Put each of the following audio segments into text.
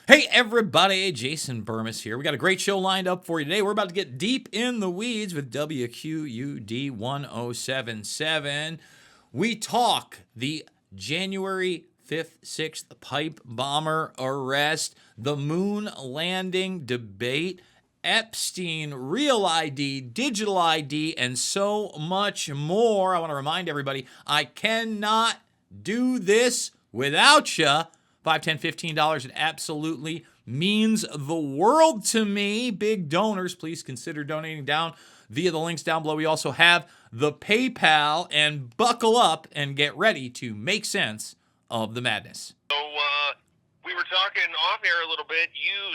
Hey everybody, Jason Bermas here. We got a great show lined up for you today. We're about to get deep in the weeds with WQUD 1077. We talk the January 5th, 6th pipe bomber arrest, the moon landing debate, Epstein, real ID, digital ID, and so much more. I want to remind everybody, I cannot do this without you. $5, $10, $15, it absolutely means the world to me. Big donors, please consider donating down via the links down below. We also have the PayPal, and buckle up and get ready to make sense of the madness. So we were talking off air a little bit.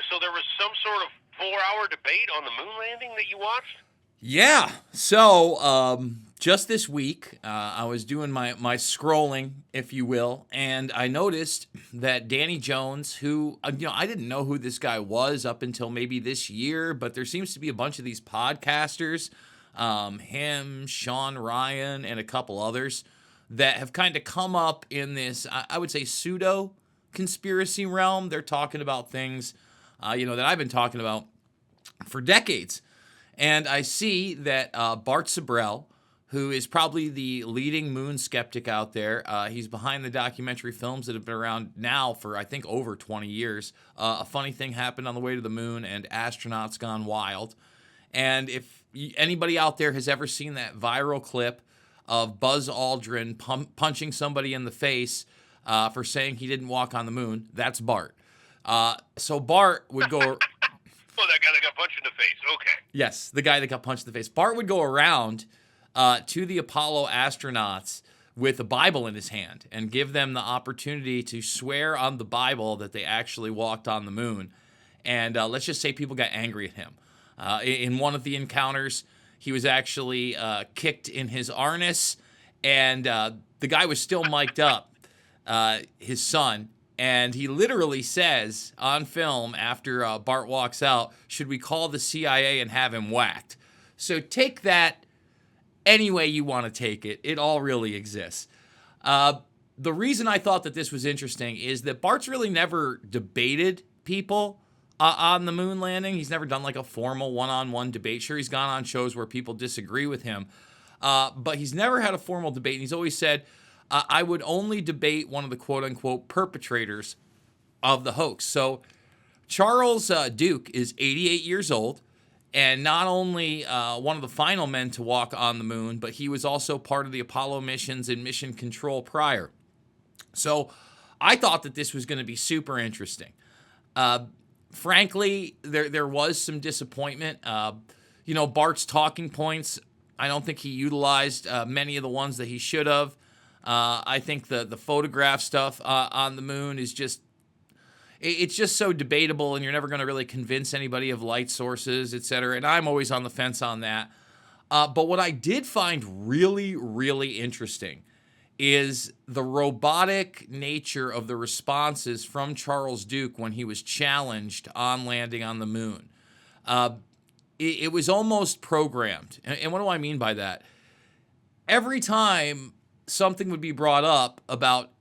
So there was some sort of 4-hour debate on the moon landing that you watched? Yeah. So just this week, I was doing my scrolling, if you will, and I noticed that Danny Jones, who, I didn't know who this guy was up until maybe this year, but there seems to be a bunch of these podcasters, him, Sean Ryan, and a couple others that have kind of come up in this, I would say, pseudo conspiracy realm. They're talking about things, that I've been talking about for decades. And I see that Bart Sibrel, who is probably the leading moon skeptic out there, he's behind the documentary films that have been around now for, I think, over 20 years. A Funny Thing Happened on the Way to the Moon and Astronauts Gone Wild. And if anybody out there has ever seen that viral clip of Buzz Aldrin punching somebody in the face for saying he didn't walk on the moon, that's Bart. So Bart would go... Oh, that guy that got punched in the face. Okay. Yes, the guy that got punched in the face. Bart would go around to the Apollo astronauts with a Bible in his hand and give them the opportunity to swear on the Bible that they actually walked on the moon. And let's just say people got angry at him. In one of the encounters, he was actually kicked in his arnis, and the guy was still mic'd up, his son. And he literally says on film after Bart walks out, should we call the CIA and have him whacked? So take that any way you want to take it. It all really exists. The reason I thought that this was interesting is that Bart's really never debated people on the moon landing. He's never done like a formal one-on-one debate. Sure, he's gone on shows where people disagree with him. But he's never had a formal debate. And he's always said, I would only debate one of the quote-unquote perpetrators of the hoax. So Charles Duke is 88 years old, and not only one of the final men to walk on the moon, but he was also part of the Apollo missions and mission control prior. So I thought that this was going to be super interesting. Frankly, there was some disappointment. Bart's talking points, I don't think he utilized many of the ones that he should have. I think the photograph stuff on the moon is it's just so debatable, and you're never going to really convince anybody of light sources, et cetera. And I'm always on the fence on that. But what I did find really, really interesting is the robotic nature of the responses from Charles Duke when he was challenged on landing on the moon. It was almost programmed. And what do I mean by that? Every time something would be brought up about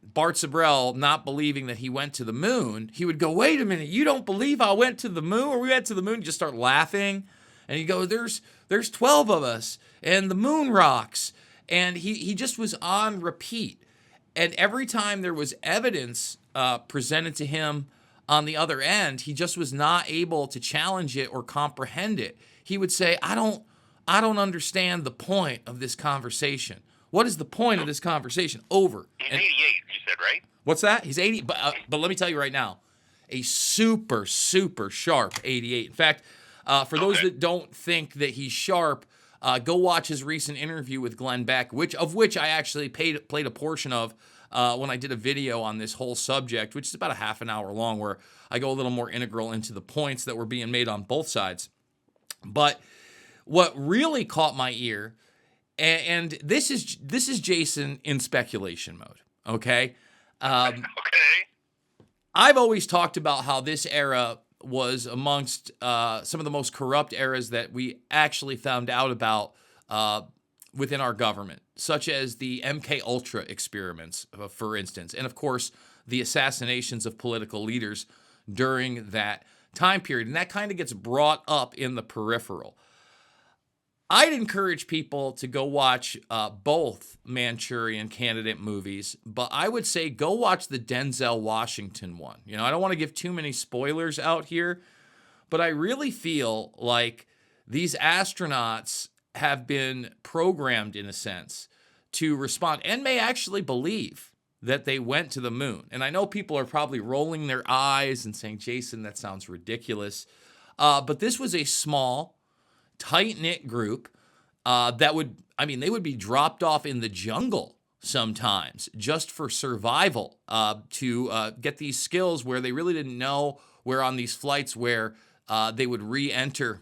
Bart Sibrel not believing that he went to the moon, he would go, wait a minute, you don't believe I went to the moon, or we went to the moon? And just start laughing. And he'd go, there's 12 of us, and the moon rocks. And he just was on repeat. And every time there was evidence presented to him on the other end, he just was not able to challenge it or comprehend it. He would say, I don't understand the point of this conversation. What is the point of this conversation? Over. He's 88, you said, right? What's that? He's 80. But let me tell you right now, a super, super sharp 88. In fact, for those that don't think that he's sharp, go watch his recent interview with Glenn Beck, which I actually played a portion of when I did a video on this whole subject, which is about a half an hour long, where I go a little more integral into the points that were being made on both sides. But what really caught my ear, and this is Jason in speculation mode, okay? Okay. I've always talked about how this era was amongst some of the most corrupt eras that we actually found out about within our government, such as the MK Ultra experiments, for instance, and of course the assassinations of political leaders during that time period. And that kind of gets brought up in the peripheral. I'd encourage people to go watch both Manchurian Candidate movies, but I would say go watch the Denzel Washington one. You know, I don't want to give too many spoilers out here, but I really feel like these astronauts have been programmed, in a sense, to respond and may actually believe that they went to the moon. And I know people are probably rolling their eyes and saying, Jason, that sounds ridiculous. But this was a small, tight-knit group they would be dropped off in the jungle sometimes just for survival to get these skills where they really didn't know where on these flights where they would re-enter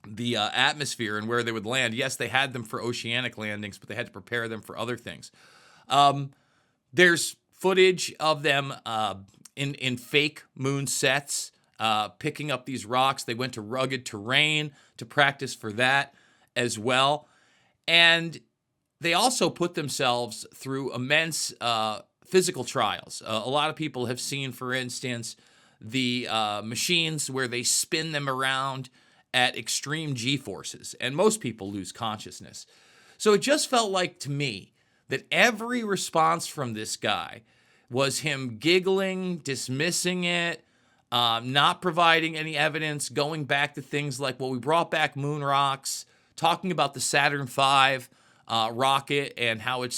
the atmosphere and where they would land. Yes, they had them for oceanic landings, but they had to prepare them for other things. There's footage of them in fake moon sets, picking up these rocks. They went to rugged terrain to practice for that as well. And they also put themselves through immense physical trials. A lot of people have seen, for instance, the machines where they spin them around at extreme G-forces, and most people lose consciousness. So it just felt like to me that every response from this guy was him giggling, dismissing it, not providing any evidence, going back to things like, well, we brought back moon rocks, talking about the Saturn V rocket and how it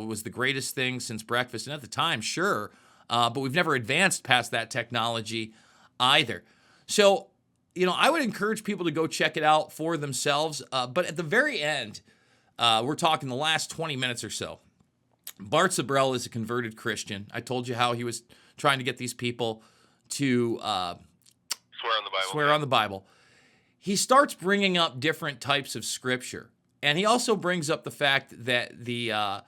was the greatest thing since breakfast. And at the time, sure, but we've never advanced past that technology either. So, I would encourage people to go check it out for themselves. But at the very end, we're talking the last 20 minutes or so, Bart Sibrel is a converted Christian. I told you how he was trying to get these people to swear on the Bible. He starts bringing up different types of scripture. And he also brings up the fact that the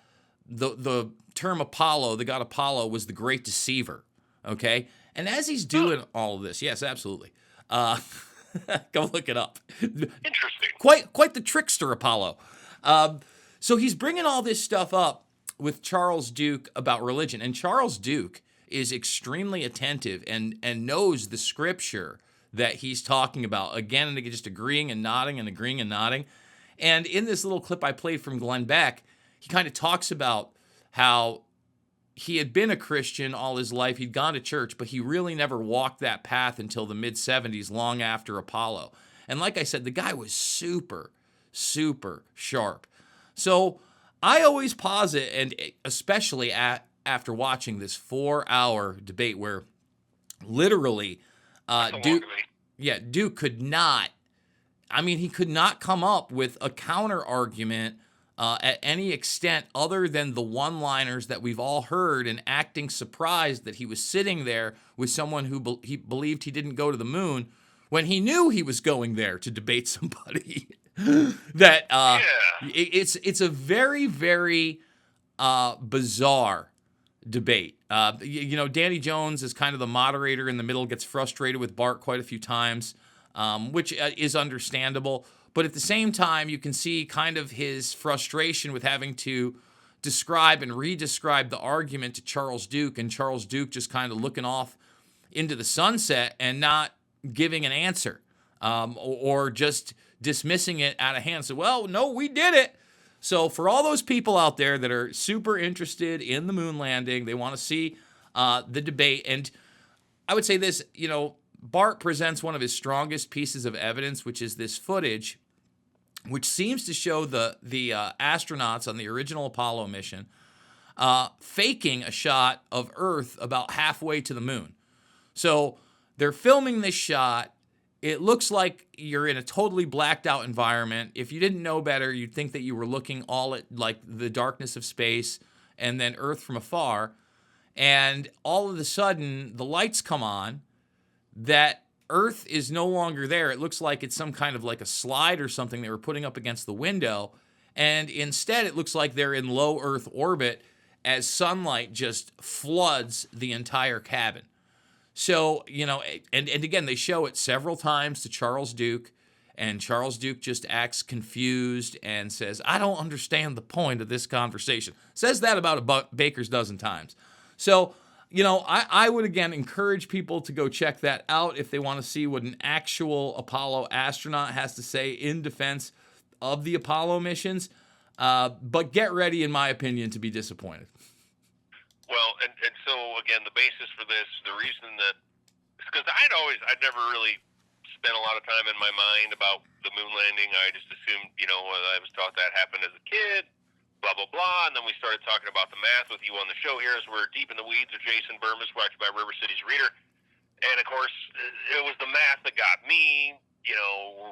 term Apollo, the god Apollo, was the great deceiver, okay? And as he's doing all of this, yes, absolutely. Go look it up. Interesting. Quite the trickster Apollo. So he's bringing all this stuff up with Charles Duke about religion. And Charles Duke is extremely attentive and knows the scripture that he's talking about. Again and again, just agreeing and nodding and agreeing and nodding. And in this little clip I played from Glenn Beck, he kind of talks about how he had been a Christian all his life. He'd gone to church, but he really never walked that path until the mid-'70s, long after Apollo. And like I said, the guy was super, super sharp. So I always posit, and especially after watching this 4-hour debate where literally Duke could not, he could not come up with a counter argument at any extent other than the one-liners that we've all heard, and acting surprised that he was sitting there with someone who he believed he didn't go to the moon when he knew he was going there to debate somebody. It's a very, very bizarre debate. Danny Jones is kind of the moderator in the middle, gets frustrated with Bart quite a few times, which is understandable. But at the same time, you can see kind of his frustration with having to describe and re-describe the argument to Charles Duke, and Charles Duke just kind of looking off into the sunset and not giving an answer, or just dismissing it out of hand. So, well, no, we did it. So for all those people out there that are super interested in the moon landing, they want to see the debate. And I would say this, Bart presents one of his strongest pieces of evidence, which is this footage, which seems to show the astronauts on the original Apollo mission faking a shot of Earth about halfway to the moon. So they're filming this shot. It looks like you're in a totally blacked out environment. If you didn't know better, you'd think that you were looking all at like the darkness of space and then Earth from afar. And all of a sudden, the lights come on, that Earth is no longer there. It looks like it's some kind of like a slide or something they were putting up against the window. And instead, it looks like they're in low Earth orbit as sunlight just floods the entire cabin. So, and again, they show it several times to Charles Duke, and Charles Duke just acts confused and says, I don't understand the point of this conversation. Says that about a baker's dozen times. So I would again encourage people to go check that out if they want to see what an actual Apollo astronaut has to say in defense of the Apollo missions. But get ready, in my opinion, to be disappointed. Well, and so again, the basis for this, the reason that, because I'd never really spent a lot of time in my mind about the moon landing. I just assumed, I was taught that happened as a kid, blah, blah, blah. And then we started talking about the math with you on the show here as we're deep in the weeds of Jason Bermas, watched by River City's Reader. And of course, it was the math that got me.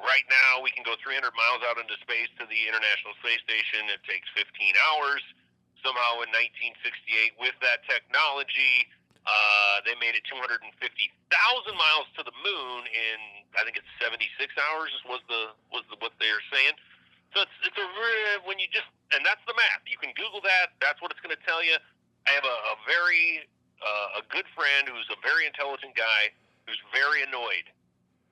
Right now we can go 300 miles out into space to the International Space Station. It takes 15 hours. Somehow in 1968, with that technology, they made it 250,000 miles to the moon in, I think it's 76 hours was what they're saying. So it's when you just, and that's the math. You can Google that. That's what it's going to tell you. I have a very a good friend who's a very intelligent guy who's very annoyed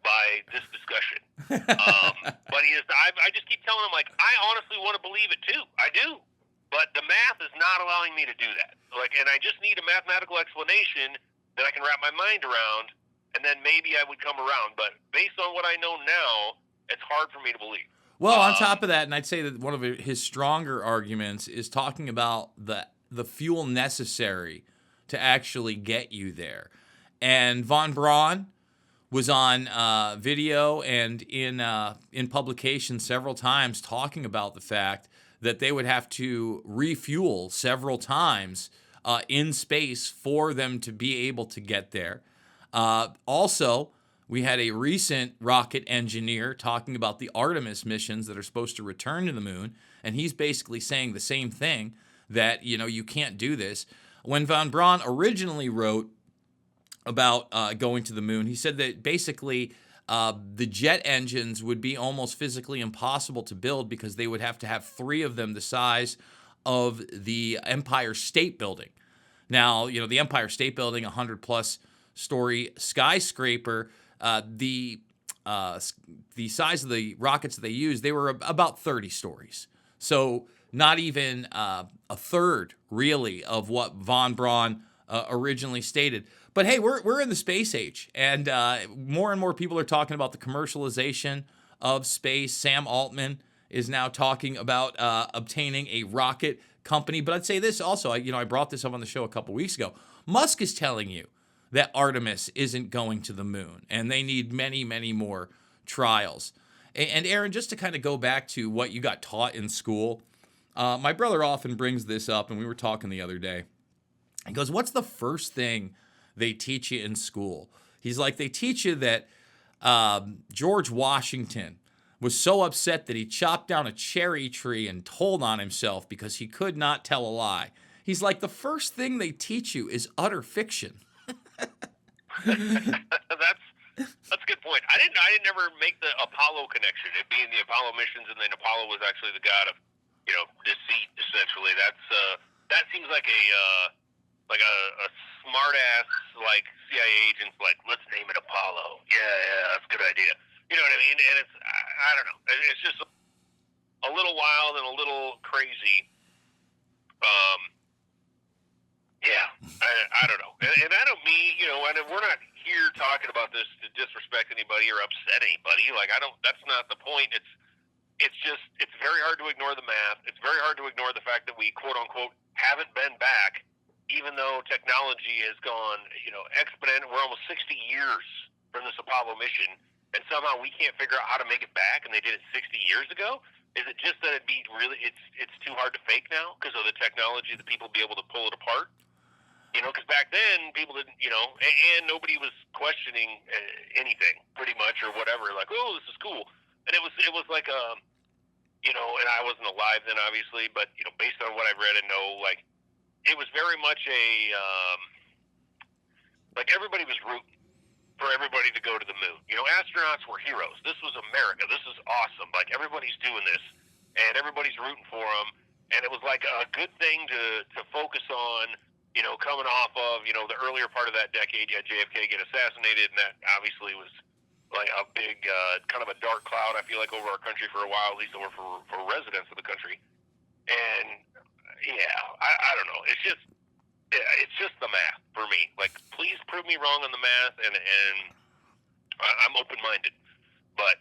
by this discussion. But I just keep telling him, like, I honestly want to believe it too. I do. But the math is not allowing me to do that. And I just need a mathematical explanation that I can wrap my mind around, and then maybe I would come around. But based on what I know now, it's hard for me to believe. Well, on top of that, and I'd say that one of his stronger arguments is talking about the fuel necessary to actually get you there. And von Braun was on video and in publication several times talking about the fact that they would have to refuel several times in space for them to be able to get there. Also, we had a recent rocket engineer talking about the Artemis missions that are supposed to return to the moon, and he's basically saying the same thing, that, you can't do this. When von Braun originally wrote about going to the moon, he said that basically the jet engines would be almost physically impossible to build because they would have to have 3 of them the size of the Empire State Building. Now, the Empire State Building, 100-plus story skyscraper, the size of the rockets that they used, they were about 30 stories. So not even a third, really, of what von Braun originally stated. But hey, we're in the space age, and more and more people are talking about the commercialization of space. Sam Altman is now talking about obtaining a rocket company. But I'd say this also, I brought this up on the show a couple weeks ago. Musk is telling you that Artemis isn't going to the moon, and they need many, many more trials. And Aaron, just to kind of go back to what you got taught in school, my brother often brings this up, and we were talking the other day. He goes, what's the first thing they teach you in school? He's like, they teach you that George Washington was so upset that he chopped down a cherry tree and told on himself because he could not tell a lie. He's like, the first thing they teach you is utter fiction. That's a good point. I didn't ever make the Apollo connection, it being the Apollo missions, and then Apollo was actually the god of deceit. Essentially, that seems like a smart ass like CIA agent's like, let's name it Apollo. Yeah, that's a good idea. You know what I mean? And it's I don't know. It's just a little wild and a little crazy. Yeah, I don't know. And I don't mean, and we're not here talking about this to disrespect anybody or upset anybody. Like, that's not the point. It's just, it's very hard to ignore the math. It's very hard to ignore the fact that we, quote unquote, haven't been back, even though technology has gone, exponential. We're almost 60 years from this Apollo mission, and somehow we can't figure out how to make it back, and they did it 60 years ago? Is it just that it's too hard to fake now because of the technology that people be able to pull it apart? Because back then people didn't, and nobody was questioning anything pretty much or whatever. Like, oh, this is cool. And it was like, and I wasn't alive then, obviously, but, based on what I've read and know, like, it was very much like everybody was rooting for everybody to go to the moon. Astronauts were heroes. This was America. This is awesome. Like, everybody's doing this, and everybody's rooting for them. And it was like a good thing to focus on, coming off of, the earlier part of that decade. You had JFK get assassinated, and that obviously was like a big, kind of a dark cloud, I feel like, over our country for a while, at least over for residents of the country. And, yeah, I don't know. It's just, it's just the math for me. Like, please prove me wrong on the math, and I'm open minded. But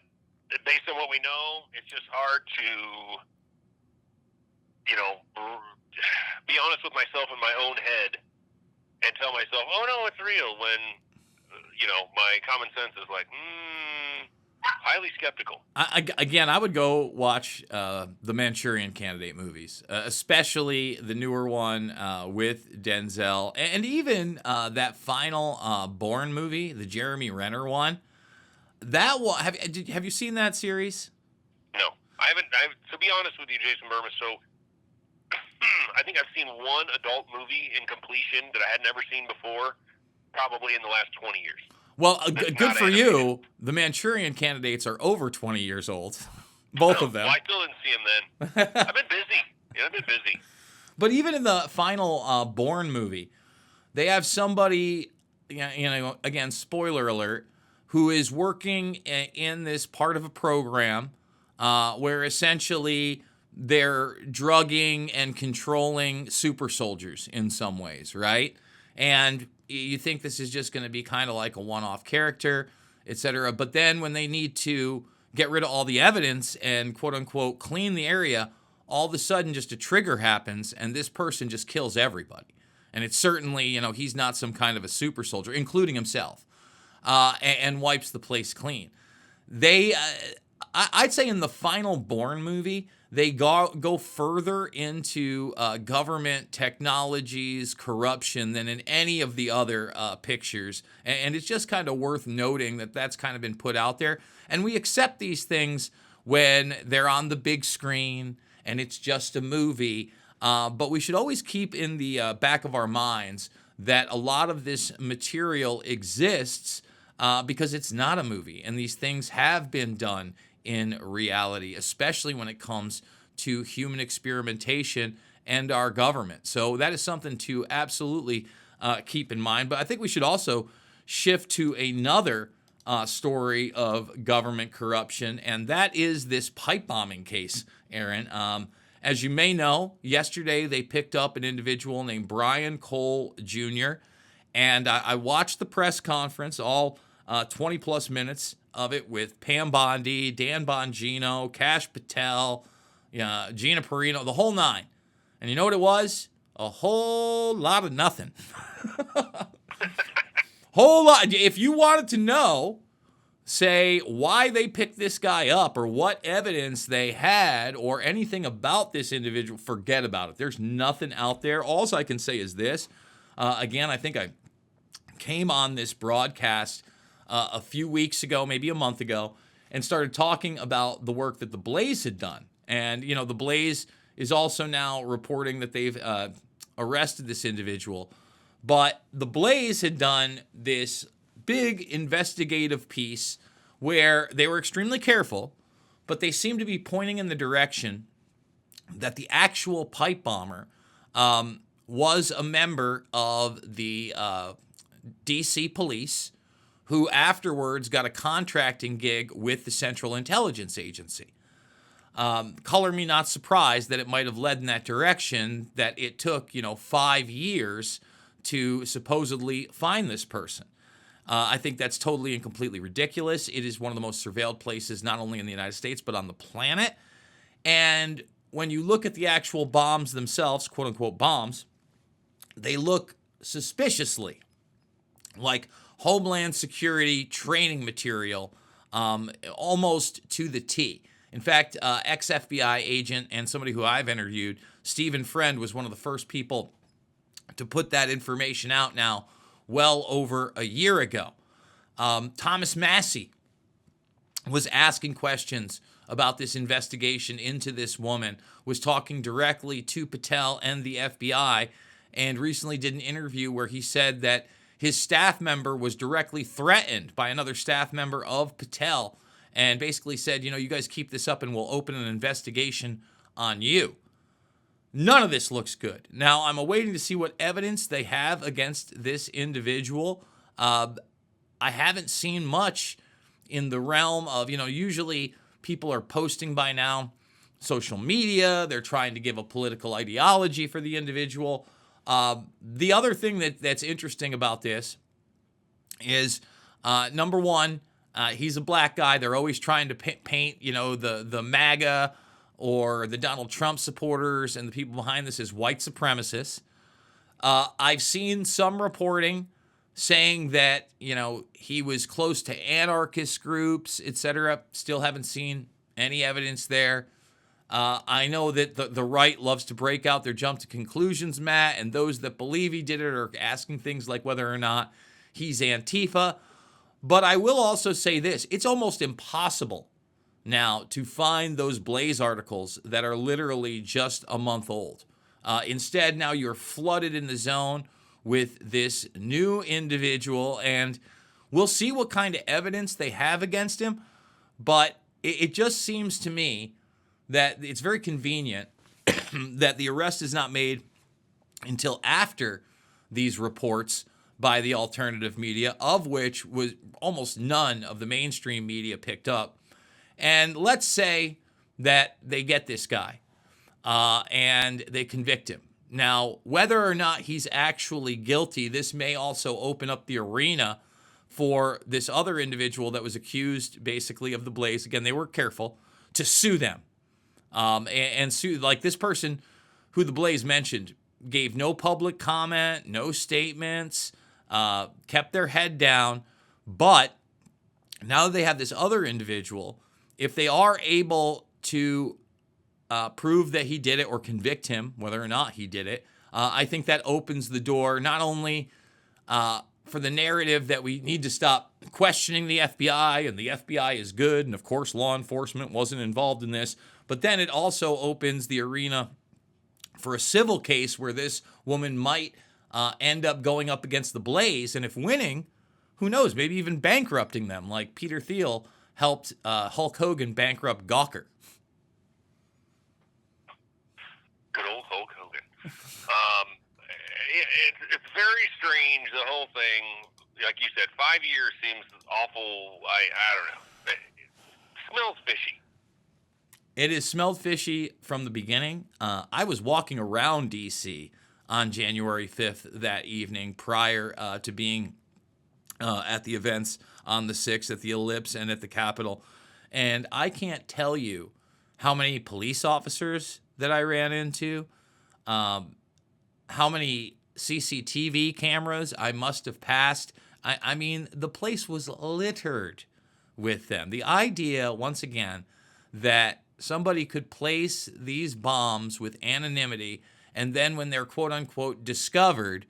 based on what we know, it's just hard to, you know, be honest with myself in my own head and tell myself, oh no, it's real, when, you know, my common sense is like, highly skeptical. Again, I would go watch the Manchurian Candidate movies, especially the newer one with Denzel, and even that final Bourne movie, the Jeremy Renner one. That one, have you seen that series? No, I haven't. To be honest with you, Jason Bermas, so I think I've seen one adult movie in completion that I had never seen before, probably in the last 20 years. Well, That's good not for animated. you. The Manchurian Candidates are over 20 years old, both of them. Well, I still didn't see them then. I've been busy. Yeah, I've been busy. But even in the final Bourne movie, they have somebody, again, spoiler alert, who is working in this part of a program where essentially they're drugging and controlling super soldiers in some ways, right? And you think this is just going to be kind of like a one-off character, etc. But then when they need to get rid of all the evidence and quote-unquote clean the area, all of a sudden just a trigger happens and this person just kills everybody. And it's certainly, he's not some kind of a super soldier, including himself, and wipes the place clean. I'd say in the final Bourne movie, they go further into government technologies, corruption than in any of the other pictures. And it's just kind of worth noting that that's kind of been put out there. And we accept these things when they're on the big screen and it's just a movie. But we should always keep in the back of our minds that a lot of this material exists because it's not a movie. And these things have been done in reality, especially when it comes to human experimentation and our government. So that is something to absolutely keep in mind. But I think we should also shift to another story of government corruption, and that is this pipe bombing case, Aaron. As you may know, yesterday they picked up an individual named Brian Cole Jr., and I watched the press conference, all 20 plus minutes of it, with Pam Bondi, Dan Bongino, Kash Patel, Gina Perino, the whole nine. And you know what it was? A whole lot of nothing. Whole lot. If you wanted to know, say, why they picked this guy up or what evidence they had or anything about this individual, forget about it. There's nothing out there. All I can say is this. Again, I think I came on this broadcast a few weeks ago, maybe a month ago, and started talking about the work that the Blaze had done. And, the Blaze is also now reporting that they've arrested this individual. But the Blaze had done this big investigative piece where they were extremely careful, but they seemed to be pointing in the direction that the actual pipe bomber was a member of the D.C. police, who afterwards got a contracting gig with the Central Intelligence Agency. Color me not surprised that it might have led in that direction, that it took, 5 years to supposedly find this person. I think that's totally and completely ridiculous. It is one of the most surveilled places, not only in the United States, but on the planet. And when you look at the actual bombs themselves, quote unquote bombs, they look suspiciously like Homeland Security training material, almost to the T. In fact, ex-FBI agent and somebody who I've interviewed, Stephen Friend, was one of the first people to put that information out now well over a year ago. Thomas Massey was asking questions about this investigation into this woman, was talking directly to Patel and the FBI, and recently did an interview where he said that his staff member was directly threatened by another staff member of Patel and basically said, you guys keep this up and we'll open an investigation on you. None of this looks good. Now, I'm awaiting to see what evidence they have against this individual. I haven't seen much in the realm of, usually people are posting by now, social media, they're trying to give a political ideology for the individual. The other thing that's interesting about this is, number one, he's a black guy. They're always trying to paint, the MAGA or the Donald Trump supporters and the people behind this as white supremacists. I've seen some reporting saying that, he was close to anarchist groups, etc. Still haven't seen any evidence there. I know that the right loves to break out their jump to conclusions, Matt, and those that believe he did it are asking things like whether or not he's Antifa. But I will also say this. It's almost impossible now to find those Blaze articles that are literally just a month old. Instead, now you're flooded in the zone with this new individual, and we'll see what kind of evidence they have against him. But it just seems to me that it's very convenient that the arrest is not made until after these reports by the alternative media, of which was almost none of the mainstream media picked up. And let's say that they get this guy and they convict him. Now, whether or not he's actually guilty, this may also open up the arena for this other individual that was accused basically of the Blaze. Again, they were careful to sue them. And sue, like this person who the Blaze mentioned, gave no public comment, no statements, kept their head down. But now that they have this other individual, if they are able to prove that he did it or convict him, whether or not he did it, I think that opens the door not only for the narrative that we need to stop questioning the FBI and the FBI is good, and of course law enforcement wasn't involved in this, but then it also opens the arena for a civil case where this woman might end up going up against the Blaze, and if winning, who knows, maybe even bankrupting them, like Peter Thiel helped Hulk Hogan bankrupt Gawker. Good old Hulk Hogan. It's very strange, the whole thing. Like you said, 5 years seems awful. I don't know. It smells fishy. It has smelled fishy from the beginning. I was walking around D.C. on January 5th that evening prior to being at the events on the 6th at the Ellipse and at the Capitol. And I can't tell you how many police officers that I ran into, how many CCTV cameras I must have passed. I mean, the place was littered with them. The idea, once again, that somebody could place these bombs with anonymity, and then when they're quote-unquote discovered,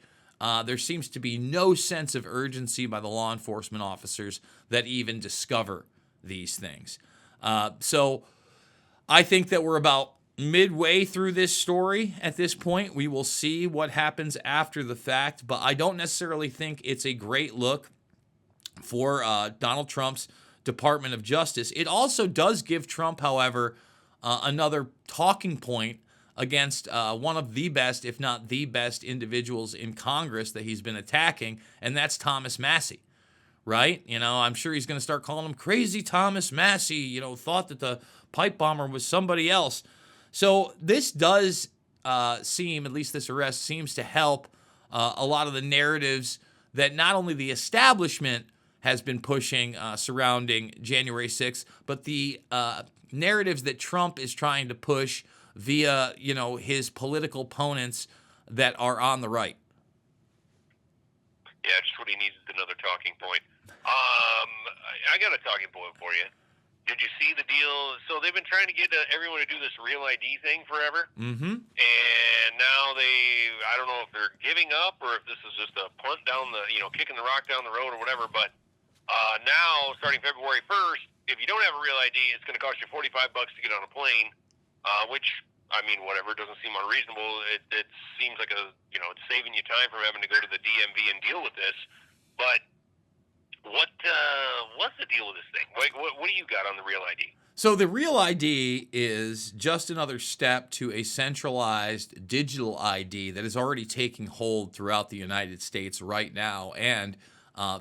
there seems to be no sense of urgency by the law enforcement officers that even discover these things. So I think that we're about midway through this story at this point. We will see what happens after the fact, but I don't necessarily think it's a great look for Donald Trump's Department of Justice. It also does give Trump, however, another talking point against one of the best, if not the best, individuals in Congress that he's been attacking, and that's Thomas Massie, right? I'm sure he's going to start calling him Crazy Thomas Massie, thought that the pipe bomber was somebody else. So this does seem, at least this arrest, seems to help a lot of the narratives that not only the establishment has been pushing surrounding January 6th, but the narratives that Trump is trying to push via, his political opponents that are on the right. Yeah, just what he needs is another talking point. I got a talking point for you. Did you see the deal? So they've been trying to get everyone to do this Real ID thing forever. Mm-hmm. And now I don't know if they're giving up or if this is just a punt down kicking the rock down the road or whatever. But now, starting February 1st, if you don't have a Real ID, it's going to cost you $45 to get on a plane, which, I mean, whatever, doesn't seem unreasonable. It seems like it's saving you time from having to go to the DMV and deal with this. But what's the deal with this thing? What do you got on the Real ID? So the Real ID is just another step to a centralized digital ID that is already taking hold throughout the United States right now and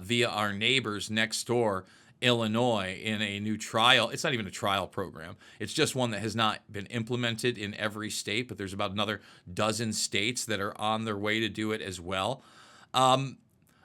via our neighbors next door Illinois in a new trial. It's not even a trial program. It's just one that has not been implemented in every state, but there's about another dozen states that are on their way to do it as well.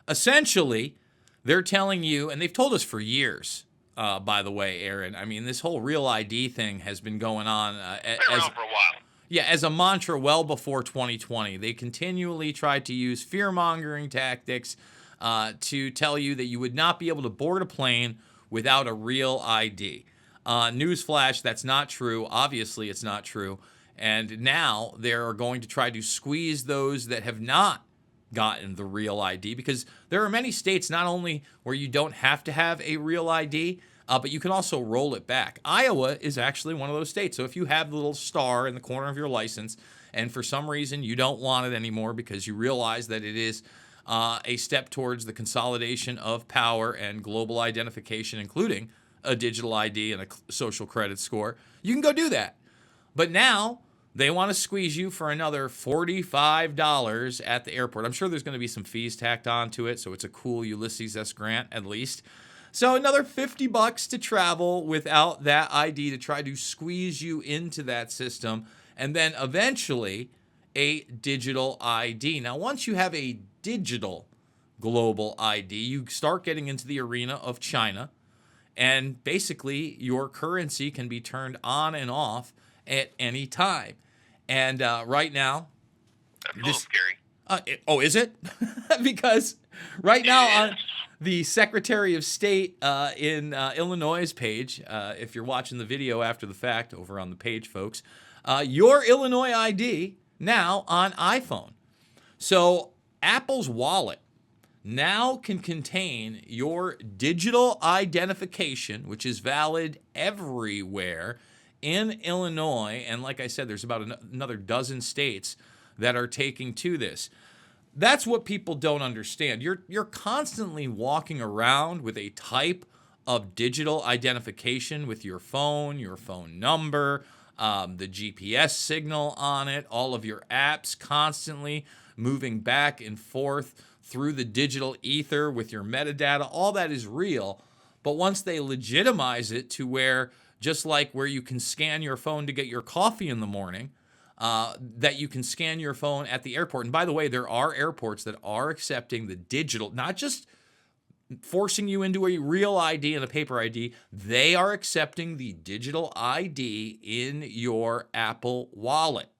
Essentially, they're telling you, and they've told us for years, by the way, Aaron. I mean, this whole Real ID thing has been going on Been around for a while. yeah, as a mantra well before 2020. They continually tried to use fear-mongering tactics to tell you that you would not be able to board a plane without a real ID. Newsflash, that's not true. Obviously, it's not true. And now they're going to try to squeeze those that have not gotten the real ID, because there are many states not only where you don't have to have a real ID, but you can also roll it back. Iowa is actually one of those states. So if you have the little star in the corner of your license and for some reason you don't want it anymore because you realize that it is a step towards the consolidation of power and global identification, including a digital ID and a social credit score, you can go do that. But now they want to squeeze you for another $45 at the airport. I'm sure there's going to be some fees tacked onto it, so it's a cool Ulysses S. Grant at least. So another $50 to travel without that ID to try to squeeze you into that system, and then eventually a digital ID. Now, once you have a digital global ID, you start getting into the arena of China, and basically your currency can be turned on and off at any time. And right now, That's a little scary. is it? Because right now on the Secretary of State in Illinois' page, if you're watching the video after the fact over on the page, folks, your Illinois ID now on iPhone. So Apple's wallet now can contain your digital identification, which is valid everywhere in Illinois. And like I said, there's about another dozen states that are taking to this. That's what people don't understand. You're constantly walking around with a type of digital identification with your phone number, the GPS signal on it, all of your apps constantly moving back and forth through the digital ether with your metadata. All that is real. But once they legitimize it to where, just like where you can scan your phone to get your coffee in the morning, that you can scan your phone at the airport. And by the way, there are airports that are accepting the digital, not just forcing you into a real ID and a paper ID. They are accepting the digital ID in your Apple Wallet.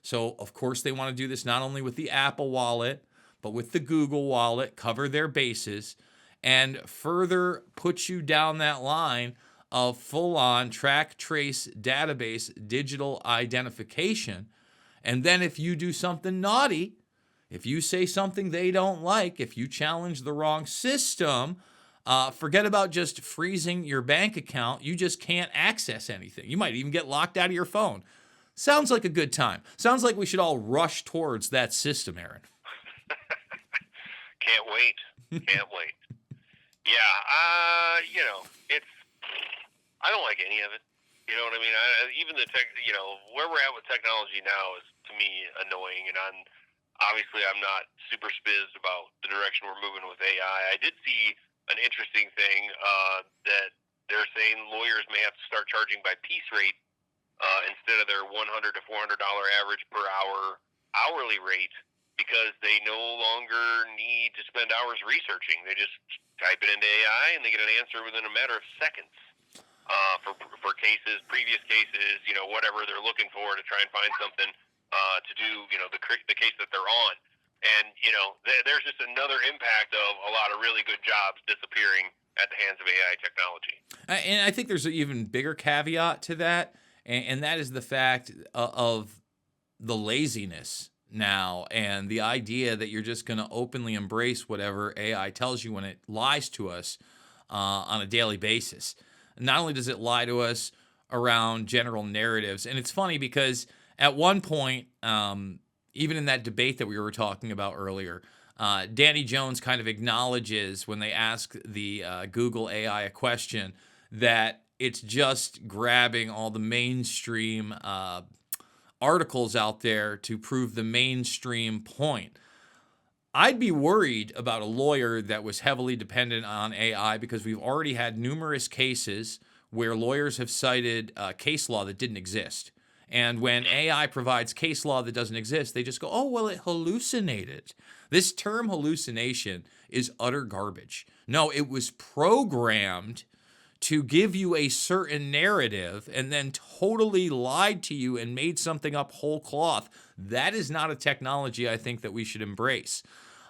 So, of course, they want to do this not only with the Apple Wallet, but with the Google Wallet, cover their bases, and further put you down that line of full-on track, trace, database, digital identification. And then if you do something naughty, if you say something they don't like, if you challenge the wrong system, forget about just freezing your bank account. You just can't access anything. You might even get locked out of your phone. Sounds like a good time. Sounds like we should all rush towards that system, Aaron. Can't wait. Can't wait. Yeah, it's, I don't like any of it. You know what I mean? Even the tech, where we're at with technology now is, to me, annoying. And obviously I'm not super spizzed about the direction we're moving with AI. I did see an interesting thing that they're saying lawyers may have to start charging by piece rate instead of their $100 to $400 average per hour hourly rate, because they no longer need to spend hours researching. They just type it into AI and they get an answer within a matter of seconds for cases, previous cases, whatever they're looking for to try and find something to do, the case that they're on. And, there's just another impact of a lot of really good jobs disappearing at the hands of AI technology. And I think there's an even bigger caveat to that, and that is the fact of the laziness now and the idea that you're just going to openly embrace whatever AI tells you when it lies to us on a daily basis. Not only does it lie to us around general narratives, and it's funny because at one point, even in that debate that we were talking about earlier, Danny Jones kind of acknowledges when they ask the Google AI a question that it's just grabbing all the mainstream articles out there to prove the mainstream point. I'd be worried about a lawyer that was heavily dependent on AI because we've already had numerous cases where lawyers have cited case law that didn't exist. And when AI provides case law that doesn't exist, they just go, oh, well, it hallucinated. This term hallucination is utter garbage. No, it was programmed to give you a certain narrative and then totally lied to you and made something up whole cloth. That is not a technology I think that we should embrace.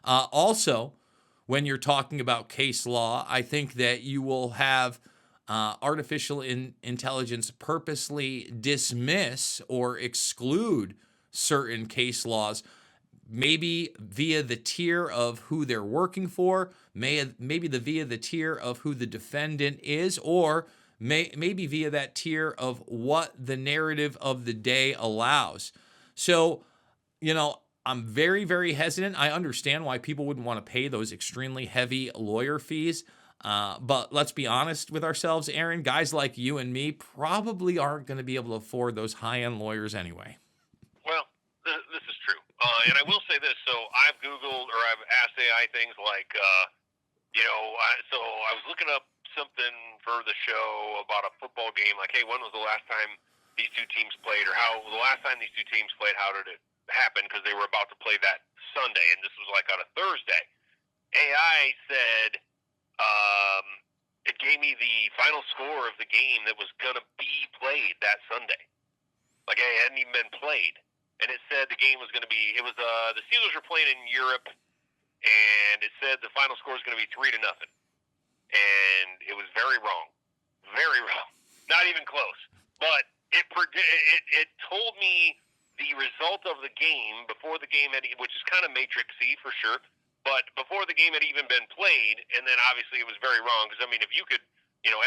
Also, when you're talking about case law, I think that you will have artificial intelligence purposely dismiss or exclude certain case laws, maybe via the tier of who they're working for, maybe via the tier of who the defendant is, or maybe via that tier of what the narrative of the day allows. So, I'm very, very hesitant. I understand why people wouldn't want to pay those extremely heavy lawyer fees. But let's be honest with ourselves, Aaron. Guys like you and me probably aren't going to be able to afford those high-end lawyers anyway. Well, this is true. And I will say this. So I've Googled or I've asked AI things like, so I was looking up something for the show about a football game. Like, hey, when was the last time these two teams played? Or the last time these two teams played, how did it happen? Because they were about to play that Sunday, and this was like on a Thursday. AI said it gave me the final score of the game that was going to be played that Sunday. Like, it hadn't even been played. And it said the game was going to be, the Steelers were playing in Europe, and it said the final score is going to be 3-0. And it was very wrong. Very wrong. Not even close. But it told me the result of the game before the game had, which is kind of Matrix-y for sure, but before the game had even been played, and then obviously it was very wrong, because, I mean, if you could,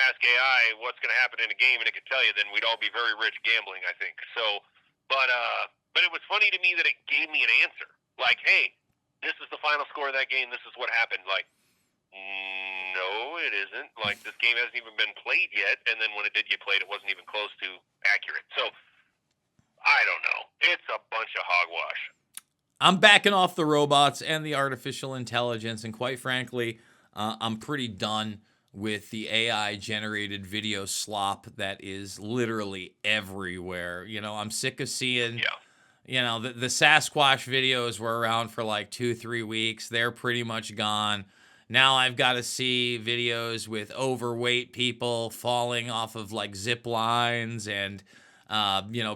ask AI what's going to happen in a game and it could tell you, then we'd all be very rich gambling, I think. So, but it was funny to me that it gave me an answer. Like, hey, this is the final score of that game, this is what happened. Like, no, it isn't. Like, this game hasn't even been played yet, and then when it did get played, it wasn't even close to accurate. So, I don't know. It's a bunch of hogwash. I'm backing off the robots and the artificial intelligence, and quite frankly, I'm pretty done with the AI-generated video slop that is literally everywhere. I'm sick of seeing, the Sasquatch videos were around for like 2-3 weeks. They're pretty much gone. Now I've got to see videos with overweight people falling off of like zip lines and,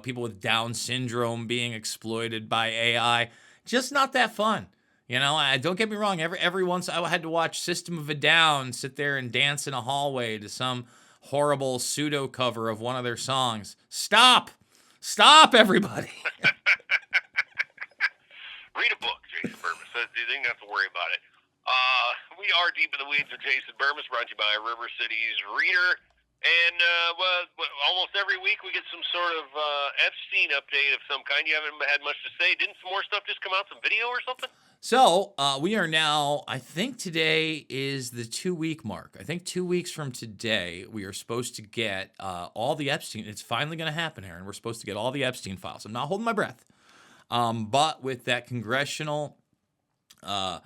people with Down syndrome being exploited by AI. Just not that fun. Don't get me wrong. Every once I had to watch System of a Down sit there and dance in a hallway to some horrible pseudo cover of one of their songs. Stop, everybody. Read a book, Jason Bermas. You didn't have to worry about it. We are Deep in the Weeds with Jason Bermas, brought to you by River City's Reader. And almost every week we get some sort of Epstein update of some kind. You haven't had much to say. Didn't some more stuff just come out, some video or something? So we are now, I think today is the 2-week mark. I think 2 weeks from today, we are supposed to get all the Epstein. It's finally going to happen, Aaron. We're supposed to get all the Epstein files. I'm not holding my breath. But with that congressional vote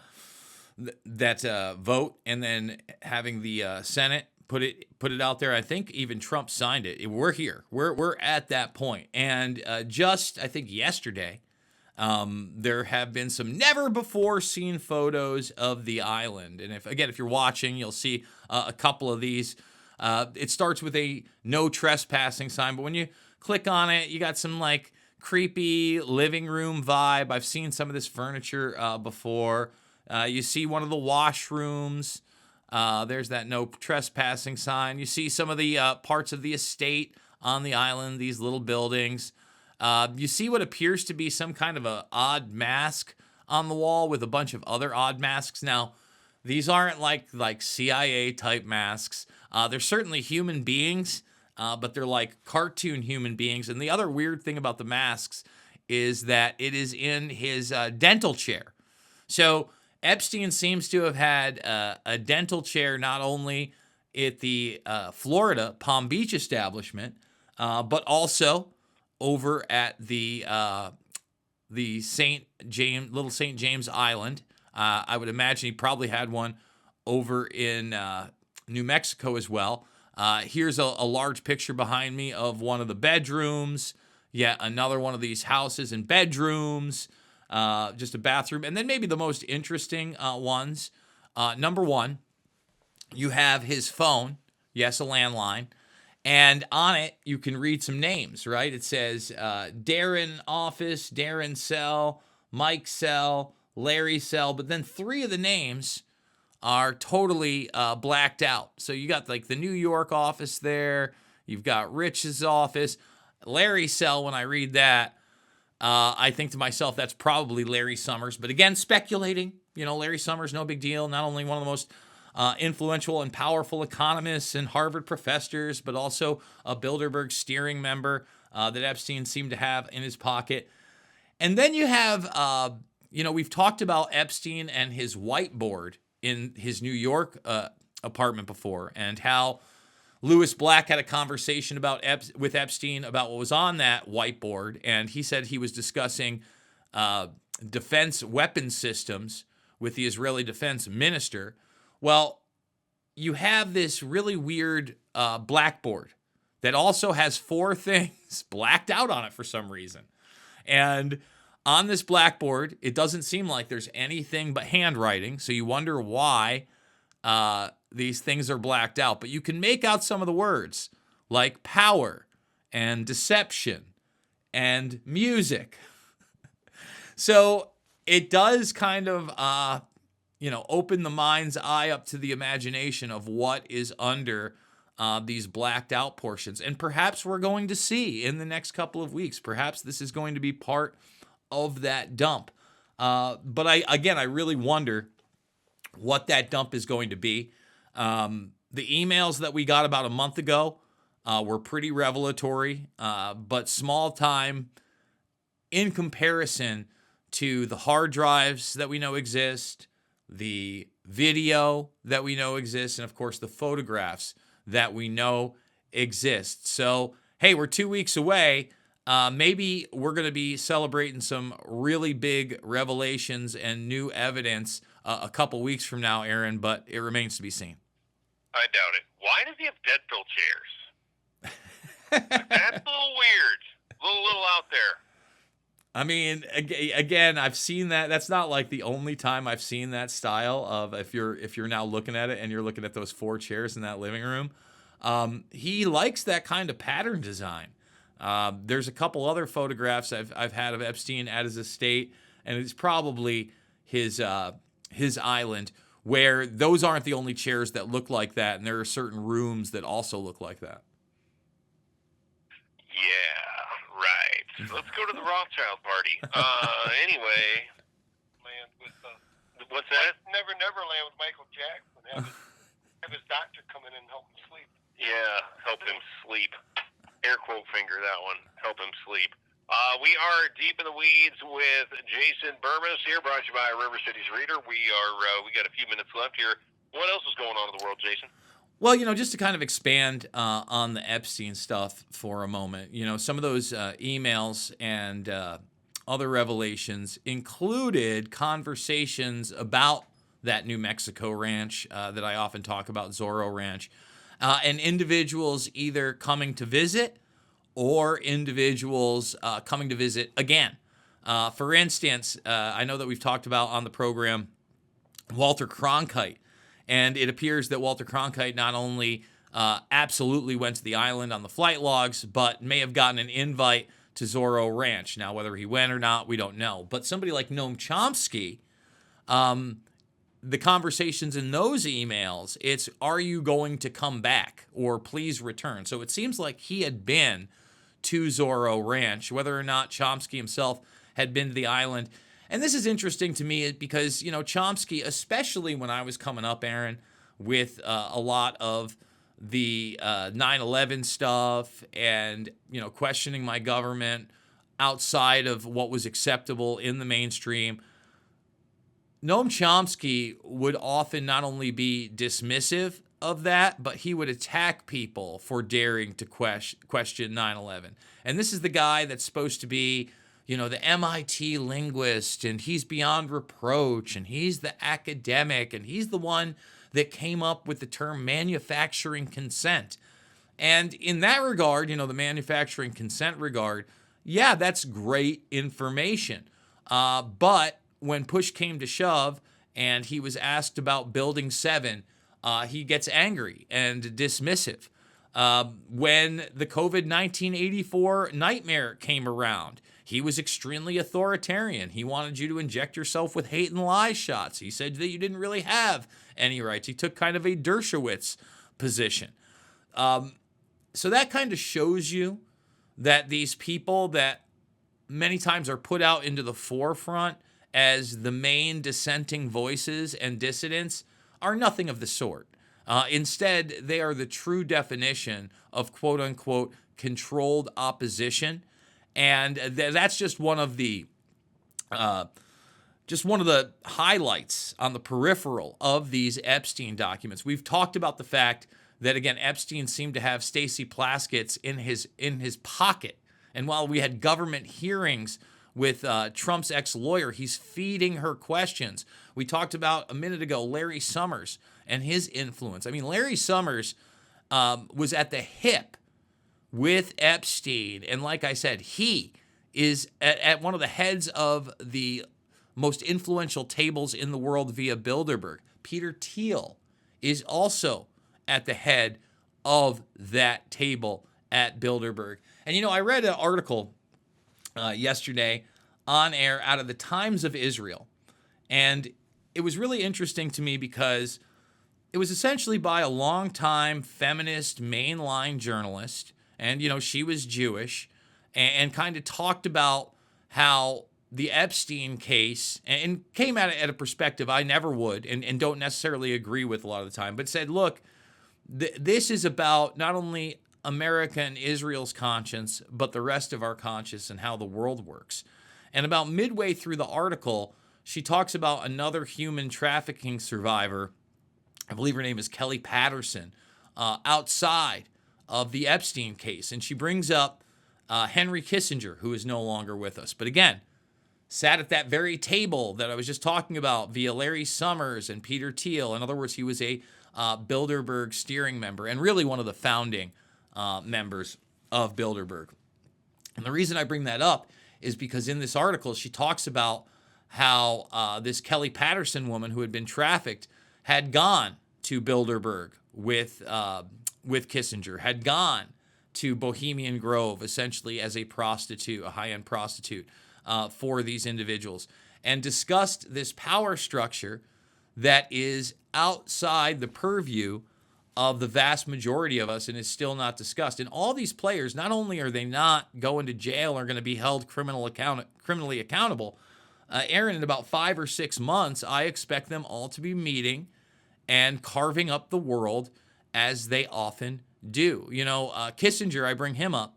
and then having the Senate put it out there, I think even Trump signed it. We're here. We're at that point. And just, I think yesterday, there have been some never before seen photos of the island. And if you're watching, you'll see a couple of these. It starts with a no trespassing sign, but when you click on it, you got some like creepy living room vibe. I've seen some of this furniture before. You see one of the washrooms. There's that no trespassing sign. You see some of the parts of the estate on the island, these little buildings. You see what appears to be some kind of a odd mask on the wall with a bunch of other odd masks. Now, these aren't like CIA type masks. They're certainly human beings, but they're like cartoon human beings. And the other weird thing about the masks is that it is in his dental chair. So Epstein seems to have had a dental chair not only at the Florida Palm Beach establishment, but also over at the St. James Island. I would imagine he probably had one over in New Mexico as well. Here's a large picture behind me of one of the bedrooms. Yet another one of these houses and bedrooms. Just a bathroom. And then maybe the most interesting ones. Number one, you have his phone. Yes, a landline. And on it, you can read some names, right? It says Darren Office, Darren Cell, Mike Cell, Larry Cell. But then 3 of the names are totally blacked out. So you got like the New York office there. You've got Rich's office. Larry Cell, when I read that, I think to myself, that's probably Larry Summers. But again, speculating. Larry Summers, no big deal. Not only one of the most influential and powerful economists and Harvard professors, but also a Bilderberg steering member that Epstein seemed to have in his pocket. And then you have, we've talked about Epstein and his whiteboard in his New York apartment before, and how Lewis Black had a conversation with Epstein about what was on that whiteboard, and he said he was discussing defense weapon systems with the Israeli defense minister. Well, you have this really weird blackboard that also has 4 things blacked out on it for some reason. And on this blackboard, it doesn't seem like there's anything but handwriting, so you wonder why these things are blacked out. But you can make out some of the words, like power and deception and music. So it does kind of, open the mind's eye up to the imagination of what is under these blacked out portions. And perhaps we're going to see in the next couple of weeks, perhaps this is going to be part of that dump. But I really wonder what that dump is going to be. The emails that we got about a month ago were pretty revelatory, but small time in comparison to the hard drives that we know exist, the video that we know exists, and of course the photographs that we know exist. So, hey, we're 2 weeks away. Maybe we're going to be celebrating some really big revelations and new evidence a couple weeks from now, Aaron, but it remains to be seen. I doubt it. Why does he have Deadpool chairs? That's a little weird. A little out there. I mean, again, I've seen that. That's not like the only time I've seen that style of if you're now looking at it and you're looking at those 4 chairs in that living room. He likes that kind of pattern design. There's a couple other photographs I've had of Epstein at his estate, and it's probably his island, where those aren't the only chairs that look like that, and there are certain rooms that also look like that. Yeah, right. Let's go to the Rothschild party. Anyway, land with what's that? Neverland with Michael Jackson. Have his doctor come in and help him sleep. Yeah, help him sleep. Air quote finger that one. Help him sleep. We are deep in the weeds with Jason Bermas here, brought to you by River Cities Reader. We got a few minutes left here. What else is going on in the world, Jason? Well, just to kind of expand on the Epstein stuff for a moment, some of those emails and other revelations included conversations about that New Mexico ranch that I often talk about, Zorro Ranch, and individuals either coming to visit or individuals coming to visit again. For instance, I know that we've talked about on the program Walter Cronkite. And it appears that Walter Cronkite not only absolutely went to the island on the flight logs, but may have gotten an invite to Zorro Ranch. Now, whether he went or not, we don't know. But somebody like Noam Chomsky, the conversations in those emails, it's, are you going to come back or please return? So it seems like he had been to Zorro Ranch, whether or not Chomsky himself had been to the island. And this is interesting to me because, Chomsky, especially when I was coming up, Aaron, with a lot of the 9/11 stuff and, questioning my government outside of what was acceptable in the mainstream, Noam Chomsky would often not only be dismissive of that, but he would attack people for daring to question 9/11. And this is the guy that's supposed to be, the MIT linguist, and he's beyond reproach, and he's the academic, and he's the one that came up with the term manufacturing consent. And in that regard, the manufacturing consent regard, yeah, that's great information. But when push came to shove and he was asked about Building 7, he gets angry and dismissive. When the COVID-19 84 nightmare came around, he was extremely authoritarian. He wanted you to inject yourself with hate and lie shots. He said that you didn't really have any rights. He took kind of a Dershowitz position. So that kind of shows you that these people that many times are put out into the forefront as the main dissenting voices and dissidents are nothing of the sort. Instead, they are the true definition of quote-unquote controlled opposition. And that's just one of the highlights on the peripheral of these Epstein documents. We've talked about the fact that, again, Epstein seemed to have Stacey Plaskett's in his pocket. And while we had government hearings with Trump's ex-lawyer, he's feeding her questions. We talked about a minute ago Larry Summers and his influence. I mean, Larry Summers was at the hip with Epstein. And like I said, he is at one of the heads of the most influential tables in the world via Bilderberg. Peter Thiel is also at the head of that table at Bilderberg. And, I read an article yesterday on air out of the Times of Israel. And it was really interesting to me because it was essentially by a longtime feminist mainline journalist. And, she was Jewish and kind of talked about how the Epstein case, and came at it at a perspective I never would and don't necessarily agree with a lot of the time, but said, look, this is about not only America and Israel's conscience, but the rest of our conscience and how the world works. And about midway through the article, she talks about another human trafficking survivor. I believe her name is Kelly Patterson, outside of the Epstein case. And she brings up Henry Kissinger, who is no longer with us. But again, sat at that very table that I was just talking about via Larry Summers and Peter Thiel. In other words, he was a Bilderberg steering member and really one of the founding members of Bilderberg. And the reason I bring that up is because in this article, she talks about how this Kelly Patterson woman who had been trafficked had gone to Bilderberg with Kissinger, had gone to Bohemian Grove, essentially as a prostitute, a high-end prostitute for these individuals, and discussed this power structure that is outside the purview of the vast majority of us and is still not discussed. And all these players, not only are they not going to jail or going to be held criminally accountable, Aaron, in about 5 or 6 months, I expect them all to be meeting and carving up the world as they often do. Kissinger, I bring him up.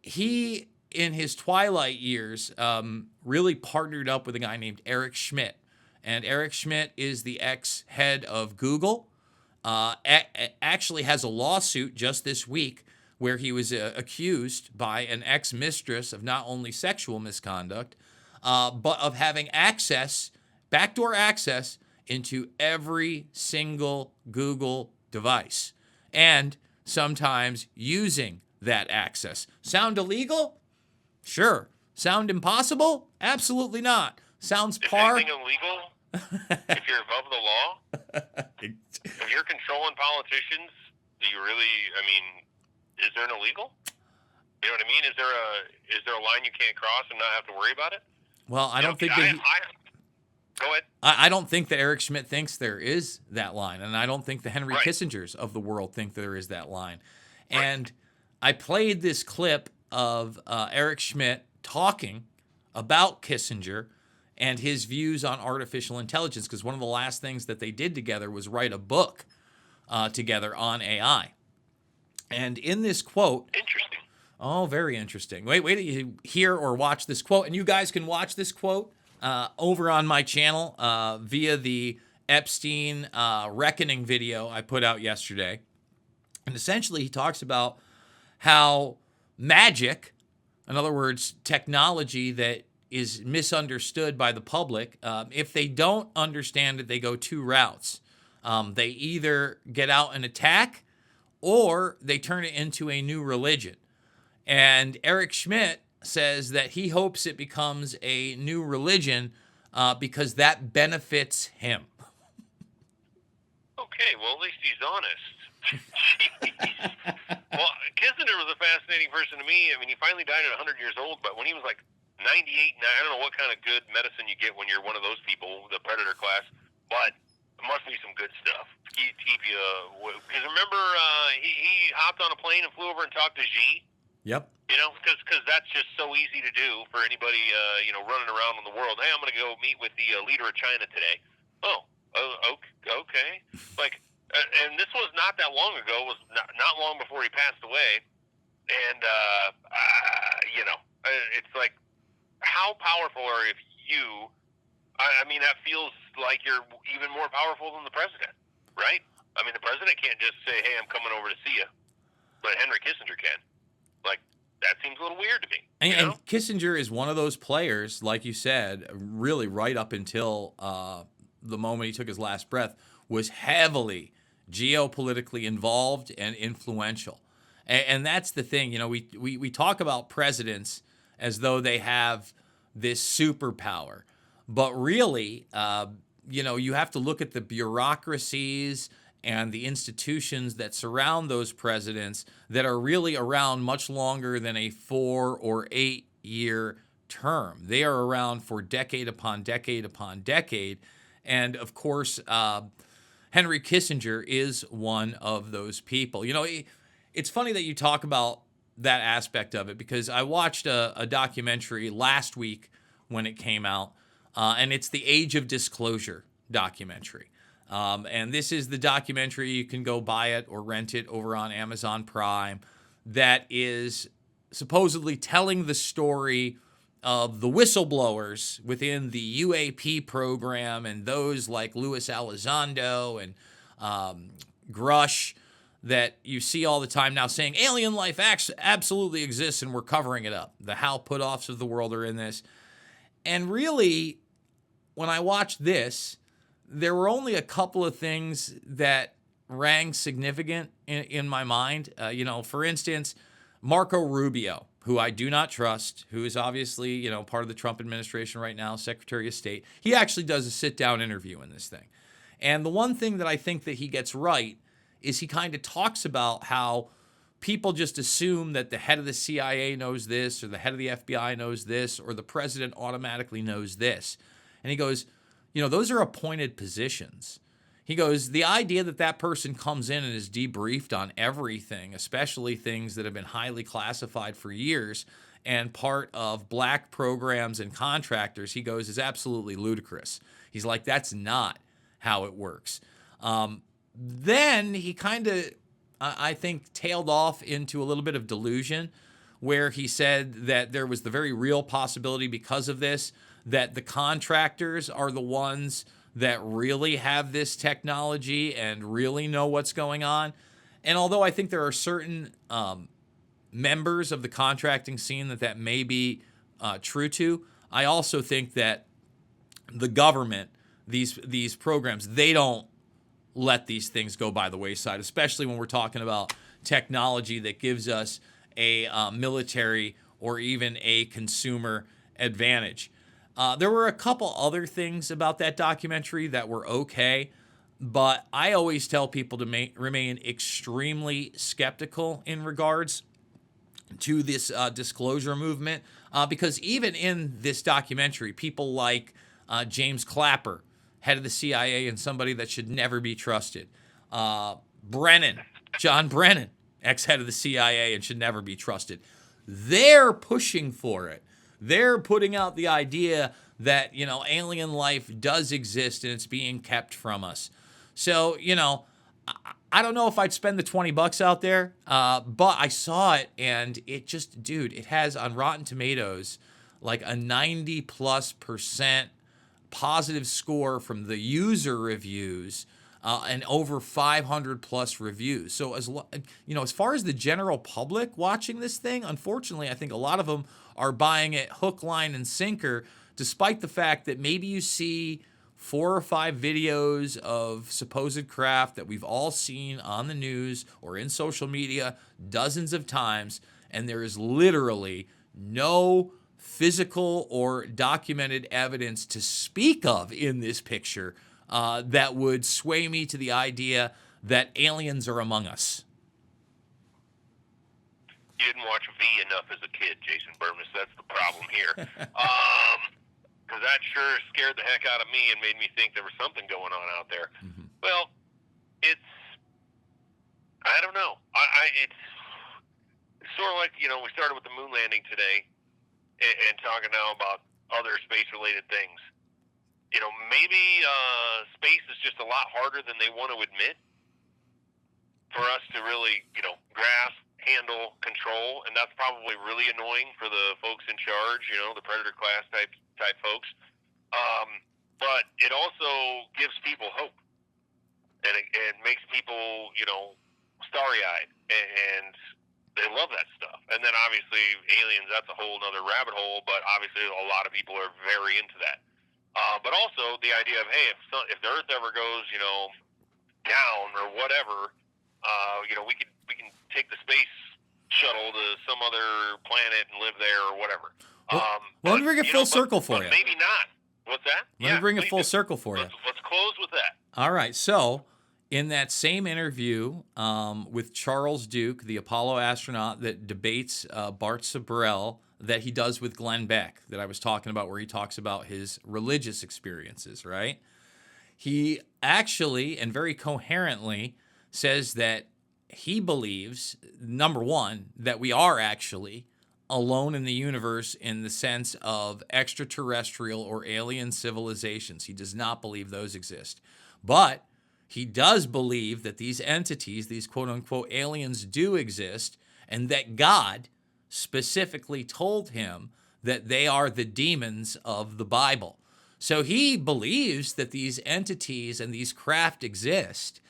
He, in his twilight years, really partnered up with a guy named Eric Schmidt. And Eric Schmidt is the ex-head of Google. Actually has a lawsuit just this week where he was accused by an ex-mistress of not only sexual misconduct, but of having backdoor access into every single Google device, and sometimes using that access. Sound illegal? Sure. Sound impossible? Absolutely not. Sounds par. Is anything illegal if you're above the law? If you're controlling politicians, do you really? Is there an illegal? You know what I mean? Is there a line you can't cross and not have to worry about it? Well, I don't think that. Go ahead. I don't think that Eric Schmidt thinks there is that line, and I don't think the Henry Right. Kissingers of the world think there is that line. Right. And I played this clip of Eric Schmidt talking about Kissinger and his views on artificial intelligence, because one of the last things that they did together was write a book together on AI. And in this quote... Interesting. Oh, very interesting. Wait till you hear or watch this quote. And you guys can watch this quote over on my channel via the Epstein Reckoning video I put out yesterday. And essentially, he talks about how magic In other words, technology that is misunderstood by the public. If they don't understand it, they go two routes. They either get out and attack, or they turn it into a new religion. And Eric Schmidt says that he hopes it becomes a new religion because that benefits him. Okay, well, at least he's honest. Jeez. Well, Kissinger was a fascinating person to me. I mean, he finally died at 100 years old, but when he was like 98, I don't know what kind of good medicine you get when you're one of those people, the predator class, but it must be some good stuff to keep you. Because remember, he hopped on a plane and flew over and talked to Xi. Yep. You know, because that's just so easy to do for anybody, running around in the world. Hey, I'm going to go meet with the leader of China today. Oh, okay. Like, and this was not that long ago. It was not long before he passed away. And, it's like, how powerful are you? I mean, that feels like you're even more powerful than the president, right? I mean, the president can't just say, hey, I'm coming over to see you. But Henry Kissinger can. Like, that seems a little weird to me. And Kissinger is one of those players, like you said, really right up until the moment he took his last breath, was heavily geopolitically involved and influential. And that's the thing. You know, we talk about presidents as though they have this superpower. But really, you have to look at the bureaucracies and the institutions that surround those presidents that are really around much longer than a 4 or 8 year term. They are around for decade upon decade upon decade. And of course, Henry Kissinger is one of those people. You know, it's funny that you talk about that aspect of it, because I watched a documentary last week when it came out, and it's the Age of Disclosure documentary. And this is the documentary. You can go buy it or rent it over on Amazon Prime, that is supposedly telling the story of the whistleblowers within the UAP program, and those like Luis Elizondo and Grush that you see all the time now saying alien life absolutely exists and we're covering it up. The Hal Puthoffs of the world are in this. And really, when I watched this, there were only a couple of things that rang significant in my mind. For instance, Marco Rubio, who I do not trust, who is obviously, part of the Trump administration right now, Secretary of State. He actually does a sit-down interview in this thing. And the one thing that I think that he gets right is he kind of talks about how people just assume that the head of the CIA knows this, or the head of the FBI knows this, or the president automatically knows this. And he goes, those are appointed positions. He goes, the idea that that person comes in and is debriefed on everything, especially things that have been highly classified for years and part of black programs and contractors, he goes, is absolutely ludicrous. He's like, that's not how it works. Then he kind of, I think, tailed off into a little bit of delusion, where he said that there was the very real possibility because of this, that the contractors are the ones that really have this technology and really know what's going on. And although I think there are certain members of the contracting scene that may be true to, I also think that the government, these programs, they don't let these things go by the wayside, especially when we're talking about technology that gives us a military or even a consumer advantage. There were a couple other things about that documentary that were okay, but I always tell people to remain extremely skeptical in regards to this disclosure movement, because even in this documentary, people like James Clapper, head of the CIA and somebody that should never be trusted, John Brennan, ex-head of the CIA and should never be trusted, they're pushing for it. They're putting out the idea that, alien life does exist and it's being kept from us. So, I don't know if I'd spend the $20 out there, but I saw it and it just, dude, it has on Rotten Tomatoes like a 90+% positive score from the user reviews. and over 500 plus reviews. So as far as the general public watching this thing, unfortunately, I think a lot of them are buying it hook, line, and sinker, despite the fact that maybe you see 4 or 5 videos of supposed craft that we've all seen on the news or in social media dozens of times, and there is literally no physical or documented evidence to speak of in this picture that would sway me to the idea that aliens are among us. You didn't watch V enough as a kid, Jason Bermas. That's the problem here. Because that sure scared the heck out of me and made me think there was something going on out there. Mm-hmm. Well, I don't know. It's sort of like, we started with the moon landing today and talking now about other space-related things. Maybe space is just a lot harder than they want to admit for us to really, grasp, handle, control, and that's probably really annoying for the folks in charge, the predator class type folks. But it also gives people hope, and it makes people, starry-eyed, and they love that stuff. And then obviously aliens, that's a whole other rabbit hole, but obviously a lot of people are very into that. But also the idea of, hey, if the Earth ever goes, down or whatever, we can take the space shuttle to some other planet and live there or whatever. Let me bring it full circle for you. Maybe not. What's that? Let me bring it full circle for you. Let's close with that. All right. So in that same interview with Charles Duke, the Apollo astronaut that debates Bart Sabrell, that he does with Glenn Beck that I was talking about, where he talks about his religious experiences, right? He actually, and very coherently, says that he believes, number one, that we are actually alone in the universe in the sense of extraterrestrial or alien civilizations. He does not believe those exist. But he does believe that these entities, these quote-unquote aliens, do exist, and that God specifically told him that they are the demons of the Bible. So he believes that these entities and these craft exist,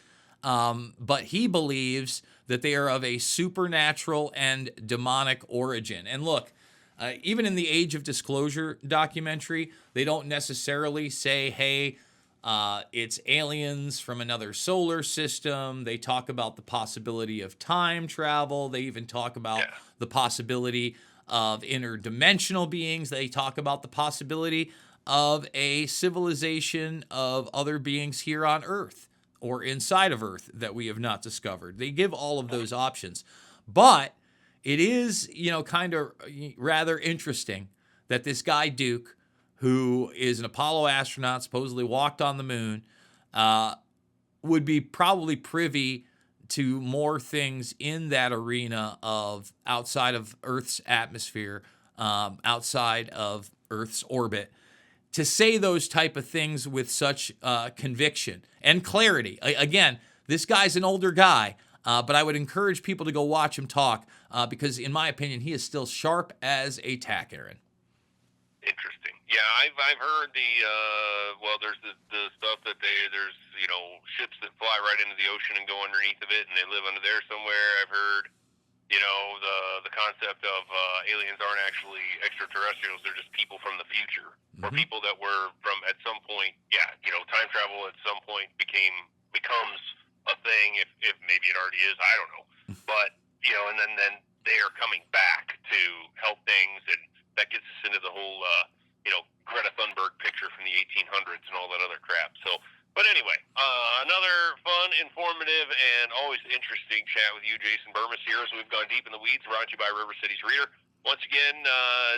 but he believes that they are of a supernatural and demonic origin. And look, even in the Age of Disclosure documentary, they don't necessarily say, hey, it's aliens from another solar system. They talk about the possibility of time travel. They even talk about the possibility of interdimensional beings. They talk about the possibility of a civilization of other beings here on Earth or inside of Earth that we have not discovered. They give all of those options. But it is, kind of rather interesting that this guy Duke, who is an Apollo astronaut, supposedly walked on the moon, would be probably privy to more things in that arena of outside of Earth's atmosphere, outside of Earth's orbit, to say those type of things with such conviction and clarity. Again, this guy's an older guy, but I would encourage people to go watch him talk because, in my opinion, he is still sharp as a tack, Aaron. Interesting. Yeah, I've heard there's the stuff that there's ships that fly right into the ocean and go underneath of it, and they live under there somewhere. I've heard the concept of aliens aren't actually extraterrestrials; they're just people from the future, or people that were from at some point. Time travel at some point becomes a thing. If maybe it already is, I don't know. But and then they are coming back to help things, and that gets us into the whole Greta Thunberg picture from the 1800s and all that other crap. So, but anyway, another fun, informative, and always interesting chat with you, Jason Bermas, here as we've gone deep in the weeds, brought to you by River City's Reader. Once again,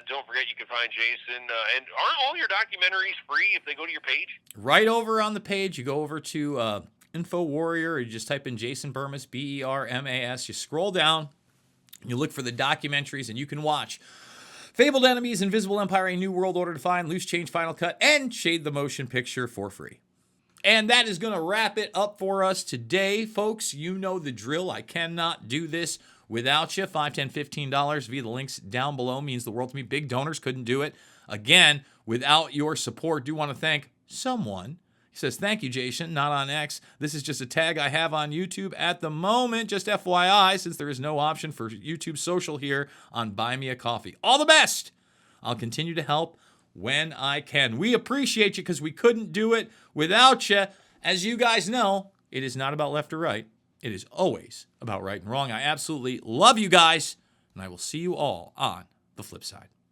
don't forget you can find Jason, and aren't all your documentaries free if they go to your page? Right over on the page, you go over to Info Warrior, or you just type in Jason Bermas, Bermas, you scroll down, you look for the documentaries, and you can watch Fabled Enemies, Invisible Empire, A New World Order Defined, Loose Change Final Cut, and Shade the Motion Picture for free. And that is going to wrap it up for us today, folks. You know the drill. I cannot do this without you. $5, $10, $15 via the links down below means the world to me. Big donors couldn't do it. Again, without your support, do want to thank someone He says, thank you, Jason, not on X. This is just a tag I have on YouTube at the moment. Just FYI, since there is no option for YouTube social here on Buy Me a Coffee. All the best. I'll continue to help when I can. We appreciate you because we couldn't do it without you. As you guys know, it is not about left or right. It is always about right and wrong. I absolutely love you guys, and I will see you all on the flip side.